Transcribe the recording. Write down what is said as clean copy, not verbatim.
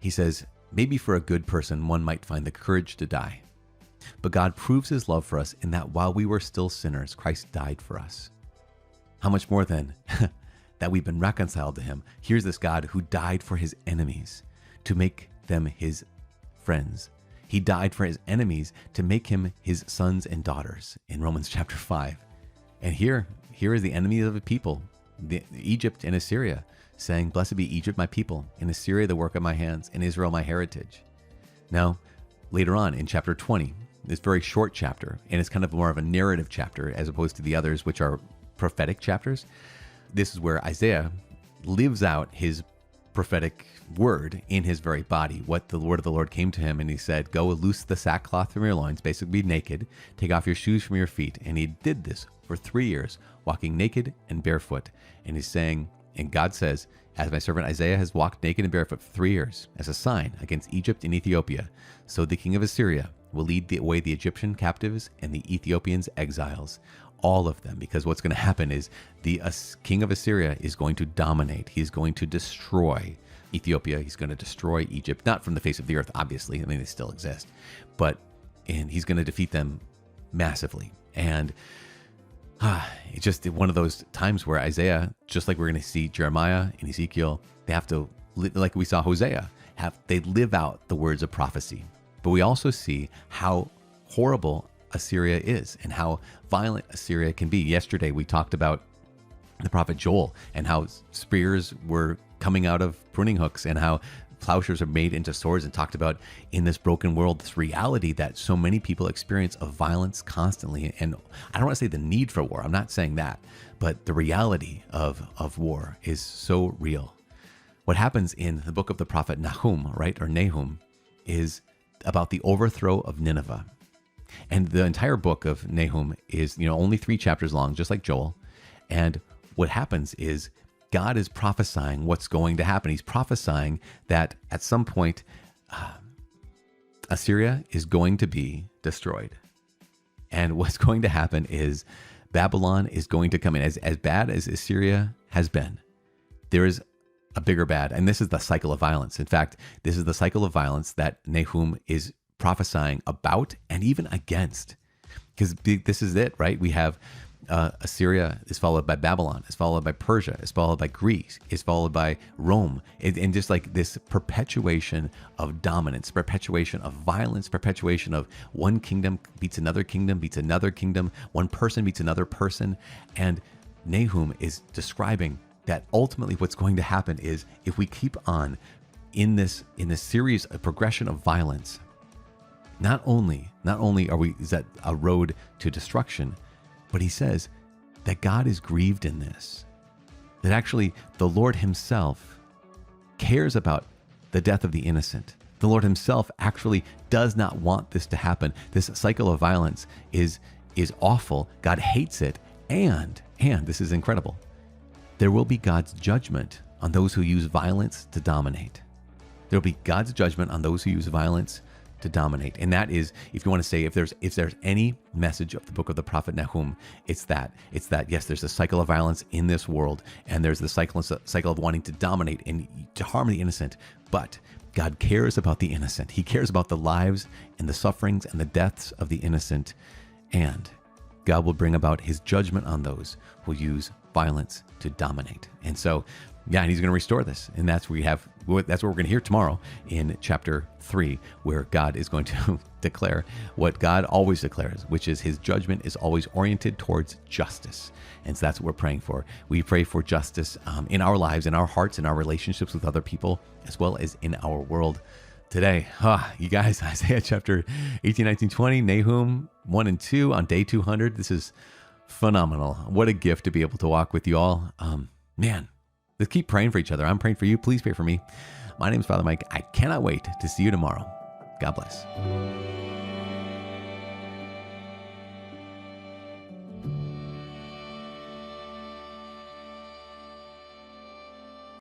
He says, maybe for a good person, one might find the courage to die. But God proves his love for us in that while we were still sinners, Christ died for us. How much more then that we've been reconciled to him? Here's this God who died for his enemies to make them his friends. He died for his enemies to make him his sons and daughters in Romans chapter 5. And here is the enemy of the people, Egypt and Assyria, saying, blessed be Egypt, my people, and Assyria, the work of my hands, and Israel, my heritage. Now, later on in chapter 20, this very short chapter, and it's kind of more of a narrative chapter as opposed to the others, which are prophetic chapters. This is where Isaiah lives out his prophetic word in his very body. What the word of the Lord came to him, and he said, go loose the sackcloth from your loins, basically be naked, take off your shoes from your feet. And he did this for 3 years, walking naked and barefoot. And he's saying, and God says, as my servant Isaiah has walked naked and barefoot for 3 years as a sign against Egypt and Ethiopia, so the king of Assyria will lead away the Egyptian captives and the Ethiopians exiles, all of them, because what's going to happen is the king of Assyria is going to dominate. He's going to destroy Ethiopia. He's going to destroy Egypt, not from the face of the earth, obviously. I mean, they still exist, and he's going to defeat them massively. And it's just one of those times where Isaiah, just like we're going to see Jeremiah and Ezekiel, they have to, like we saw Hosea, they live out the words of prophecy. But we also see how horrible Assyria is and how violent Assyria can be. Yesterday, we talked about the prophet Joel and how spears were coming out of pruning hooks and how plowshares are made into swords, and talked about in this broken world, this reality that so many people experience of violence constantly. And I don't want to say the need for war. I'm not saying that, but the reality of war is so real. What happens in the book of the prophet Nahum, right, or Nahum, is about the overthrow of Nineveh. And the entire book of Nahum is, only 3 chapters long, just like Joel. And what happens is God is prophesying what's going to happen. He's prophesying that at some point, Assyria is going to be destroyed. And what's going to happen is Babylon is going to come in. As bad as Assyria has been, there is a bigger bad. And this is the cycle of violence. In fact, this is the cycle of violence that Nahum is prophesying about and even against. Because this is it, right? We have Assyria is followed by Babylon, is followed by Persia, is followed by Greece, is followed by Rome. And just like this perpetuation of dominance, perpetuation of violence, perpetuation of one kingdom beats another kingdom, one person beats another person. And Nahum is describing that ultimately what's going to happen is if we keep on in this series of progression of violence, not only is that a road to destruction, but he says that God is grieved in this, that actually the Lord himself cares about the death of the innocent. The Lord himself actually does not want this to happen. This cycle of violence is awful. God hates it. And this is incredible, there will be God's judgment on those who use violence to dominate. There will be God's judgment on those who use violence to dominate. And that is, if you want to say, if there's any message of the book of the prophet Nahum, it's that yes, there's a cycle of violence in this world, and there's the cycle of wanting to dominate and to harm the innocent. But God cares about the innocent. He cares about the lives and the sufferings and the deaths of the innocent. And God will bring about his judgment on those who use violence to dominate. And so, yeah, and he's going to restore this. And that's what we're going to hear tomorrow in chapter 3, where God is going to declare what God always declares, which is his judgment is always oriented towards justice. And so that's what we're praying for. We pray for justice in our lives, in our hearts, in our relationships with other people, as well as in our world today. You guys, Isaiah chapter 18, 19, 20, Nahum 1 and 2 on day 200. This is phenomenal. What a gift to be able to walk with you all. Man, let's keep praying for each other. I'm praying for you. Please pray for me. My name is Father Mike. I cannot wait to see you tomorrow. God bless.